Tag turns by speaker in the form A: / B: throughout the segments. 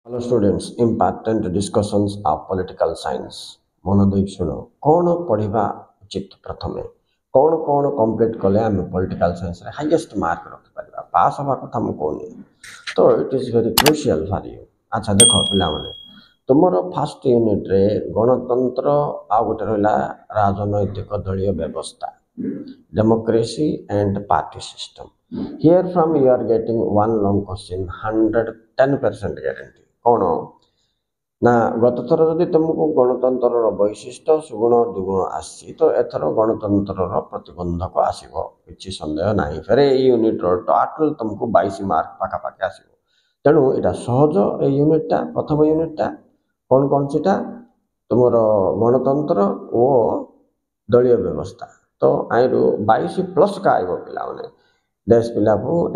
A: Hello students, important discussions of political science. मन देख शुण कौन पढ़ा उचित प्रथमे कौन कंप्लीट कले आम पॉलिटिकल साइंस रे हाईएस्ट मार्क रखिपर पास हवा कथा मु कहनी तो it is very crucial for you. अच्छा देख पिला माने तुमर फर्स्ट यूनिट रे गणतंत्र आ गोटे रहा राजनैतिक दलीय व्यवस्था democracy and party system. Here from you are getting one long question 110% guarantee कौन ना गत थर जदि तुमको गणतंत्र वैशिष्ट्य सुगुण दुगुण आसी तो एथर गणतंत्र प्रतिबंधक आसो कि सन्देह ना फेर यूनिट टोटल तुमको 22 मार्क पाखापाखि आसो तेणु यहाँ सहज ए यूनिटा प्रथम यूनिटा कौन कौन सी तुम गणतंत्र और दलीय व्यवस्था तो आई 22+ का आइब पिला मैंने देश पिला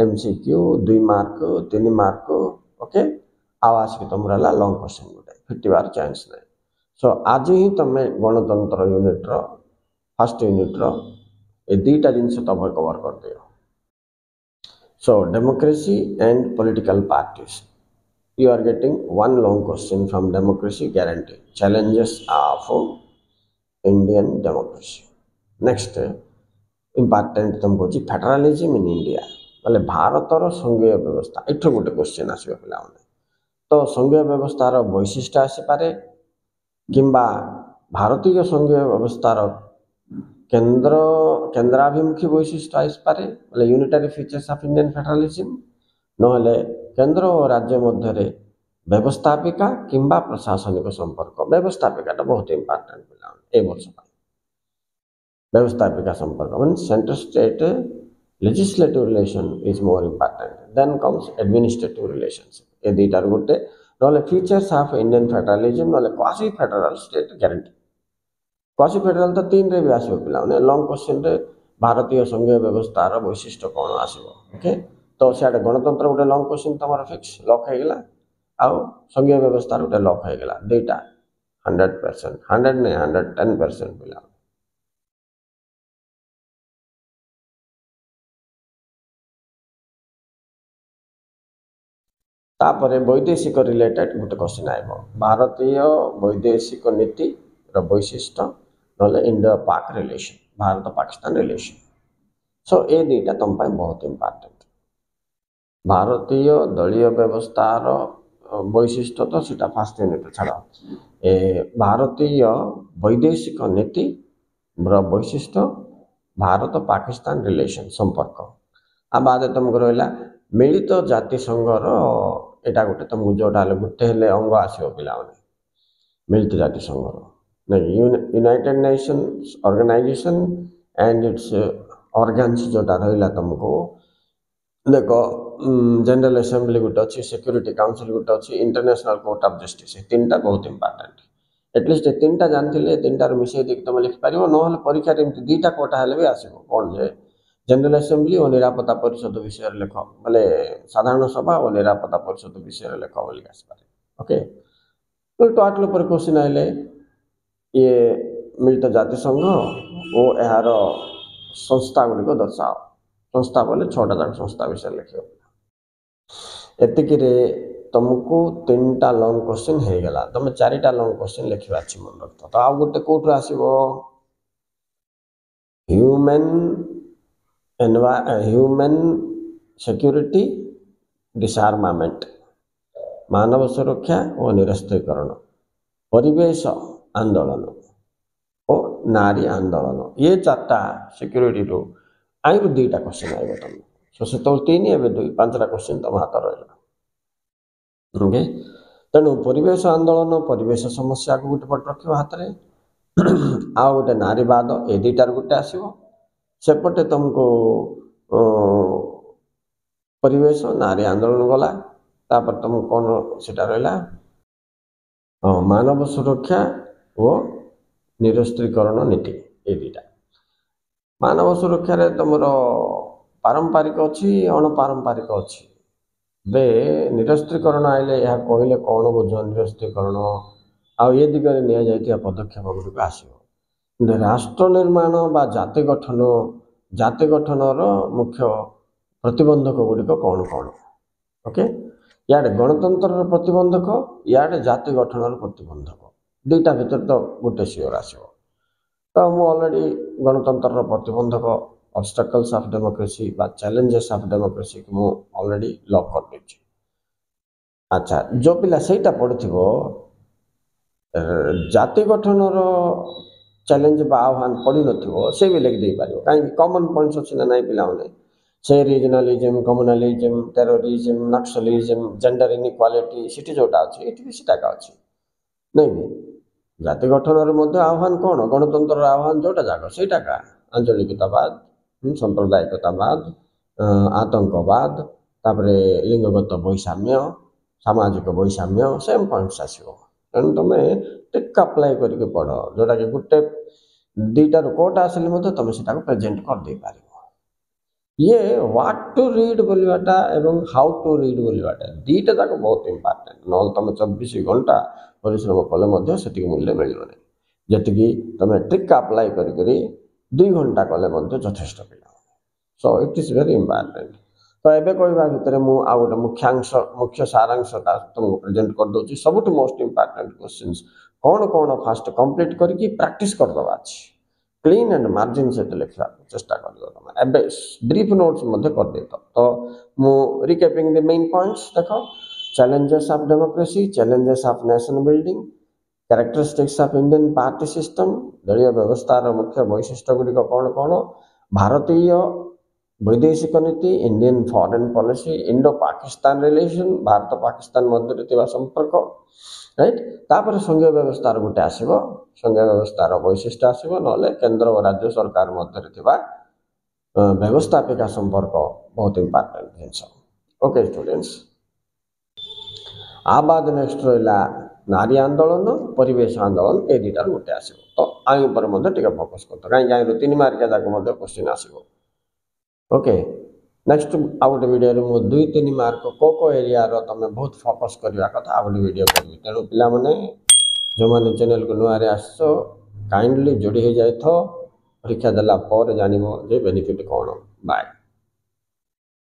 A: MCQ 2 मार्क 3 मार्क ओके आवास की तुम रहा लॉन्ग क्वेश्चन गोटे फिटिबार चांस ना। सो आज ही तुम गणतंत्र यूनिट फर्स्ट यूनिट ये दुईटा जिन तुम कवर कर दियो। So democracy and political parties you are getting one long question from democracy guarantee challenges of Indian democracy. Next important तुमको फेडरलिज्म इन इंडिया मतलब भारतर संघीय व्यवस्था एठो गोटे क्वेश्चन आसो पिला तो संघीय व्यवस्थार वैशिष्ट्य आसीपे किंबा भारतीय संघीय व्यवस्थार केन्द्राभिमुखी वैशिष्ट्य आसीपे मतलब unitary features of Indian federalism नहले केंद्र और राज्य मध्य व्यवस्थापिका किंबा प्रशासनिक संपर्क व्यवस्थापिका बहुत इंपोर्टेंट पिला ए वर्ष व्यवस्थापिका संपर्क mean central state legislative relation is more important. Then comes administrative relations. ये दुईटार गोटे ना फीचर्स ऑफ इंडियन फेडरलिज्म ना quasi federal state guarantee quasi federal तो 3 रे भी आसो पिला लॉन्ग क्वेश्चन रे भारतीय संघीय व्यवस्थार वैशिष्ट्य कौन आसो ओके तो सियाडे गणतंत्र गोटे लॉन्ग क्वेश्चन तुम फिक्स लॉक हो गला आउ संघीय व्यवस्थार गोटे लॉक हो गला दुईटा 100% 100 नहीं 110% पिला। तापर वैदेशिक रिलेटेड गोटे क्वेश्चन आइब भारतीय वैदेशिक नीति वैशिष्ट्य ना इंडो पाक रिलेशन भारत पाकिस्तान रिलेशन। सो ये दुईटा तुम बहुत इंपोर्टेंट भारतीय दलीय व्यवस्थार वैशिष्ट्य तो सीटा फास्ट यूनिट छाड़ ए भारतीय वैदेशिक नीति वैशिष्ट्य भारत पाकिस्तान रिलेशन संपर्क आ बाद तुमको रहा मिलित जातिसंघर एटा गोटे तुमको जोटा गोटे अंग आसो पिला मिलित जातिसंघर नहीं United Nations organisation and its organs जोटा रहा तुमको देख जनरल असेंबली गोटे अच्छी सिक्यूरीटी काउंसिल गोटे अच्छी इंटरनेशनल कोर्ट ऑफ जस्टिस 3टा बहुत इंपोर्टेंट एटलिस्ट 3टा जानते 3टार मिसे देख तुम लिखिपार ना परीक्षा दुईटा कोटा हेल्ले भी आसो कौन जे जनरल असेंबली और निरापत्ता परिषद विषय लेख बोले साधारण सभा और निरापत्ता परिषद विषय लेख बोल ओके तो टोटल पर क्वेश्चन आइले ये मिलित जातिसंघ और यार संस्था गुड़िक दर्शाओ संस्था बोले 6टा जाक संस्था विषय लिख एतिक तुमको 3टा लॉन्ग क्वेश्चन हो गला तुम 4टा लॉन्ग क्वेश्चन लिखा अच्छी मन रख तो आउ गोटे कौटू आसो ह्यूमन सिक्यूरिटी डिसआर्मामेंट मानव सुरक्षा और निरस्त्रीकरण परिवेश आंदोलन और नारी आंदोलन ये 4टा सिक्यूरीटी रू आई 2टा क्वेश्चन आए तुम सो से 3 एवं 2 5टा क्वेश्चन तुम हाथ रहा ओके तेणु परिवेश आंदोलन परिवेश समस्या को गोटे पट रख हाथ में आ गोटे नारीवाद ए 2टार गोटे आसो सेपटे तुमको परिवेश नारी आंदोलन गला तापर तुम कौन सीटा रहा मानव सुरक्षा और निरस्त्रीकरण नीति ये 2टा मानव सुरक्षा रे तुम पारंपरिक अच्छी अणपारंपरिक अच्छी बे निरस्त्रीकरण आइले यह कहले कौन बुझ निरस्त्रीकरण आ ये दिगरे निया जाइतिया पदक्षेप गुड़िक आसो राष्ट्र निर्माण बा जाति गठन मुख्य प्रतिबंधक गुड़िक कौन कौन ओके इे गणतंत्र प्रतिबंधक इे जाति गठन प्रतिबंधक दुईटा भितर तो गोटे सियोर आसो तो मु ऑलरेडी गणतंत्र प्रतिबंधक ऑब्स्टेकल्स ऑफ डेमोक्रेसी बा चैलेंजेस ऑफ डेमोक्रेसी को मु ऑलरेडी लॉक कर देछि। अच्छा जो पिला सेटा पढ़िथिबो जाति गठन चैलेंज बा आह्वान पढ़ी नथिबो से भी लिख दे पारिबो काई कॉमन पॉइंट्स अछि ना नाही पिला माने से regionalism communalism terrorism Naxalism gender inequality city जोटा अछि एठी भी सिटा का अछि नहीं भी जाति गठन मध्य आह्वान कौन गणतंत्र आह्वान जोटा जाग सेटा का आंचलिकतावाद सांप्रदायिकतावाद आतंकवाद तापरे लिंगगत वैषम्य सामाजिक वैषम्य सेम पॉइंट्स आसो तेणु तुम टिक अप्लाई करके पढ़ जोटा कि गोटे दुईटा कोट आसिले तुम से प्रेजेंट कर दे पार ये व्हाट टू रीड बोलवाटा एवं हाउ टू रीड बोलवाटा दुईटा जाक बहुत इंपोर्टेंट ना तुम 24 घंटा परिश्रम कले से मूल्य मिलने जी तुम ट्रिक अप्लाई करी 2 घंटा कले यथेष्ट पिला so it is very important तो ये कहवा भितर मुझे गोटे मुख्यांश मुख्य सारांशटा तुमको प्रेजेंट कर दूसरी सब मोस्ट इंपोर्टेंट क्वेश्चंस कौन कौन फास्ट कंप्लीट करके प्रैक्टिस करदे क्लीन एंड मार्जिन से लिखा चेष्टा कर ब्रीफ नोट्स कर दे तो मु रिकैपिंग द मेन पॉइंट्स देख challenges of democracy challenges of nation building characteristics of Indian party system दलीय व्यवस्थार मुख्य वैशिष्ट्य गुड़िक कौन कौन भारतीय वैदेशिक नीति Indian foreign policy Indo Pakistan relation Bharat Pakistan मध्य संपर्क राइट तापर संघीय व्यवस्थार गोटे आसो संघीय व्यवस्थार वैशिष्ट्य आसो ना केंद्र और राज्य सरकार मध्य व्यवस्थापिका संपर्क बहुत इंपोर्टेंट जिनस ओके स्टूडेंट्स आ बाद नेक्स्ट रहा नारी आंदोलन परिवेश आंदोलन ये दुटार गोटे आसो तो आई फोकस कर कहीं 3 मार्किया जाक क्वेश्चन आसो ओके नेक्स्ट आउ गोटे वीडियो मु 2-3 मार्क को एरिया रो तुम बहुत फोकस करवा कथा आ गोटे वीडियो करी तेणु पिला माने जो माने चैनल को नुआरे आसो काइंडली जोड़ी हो जाए परीक्षा देला पर जानिबो जे बेनिफिट कौन बाय।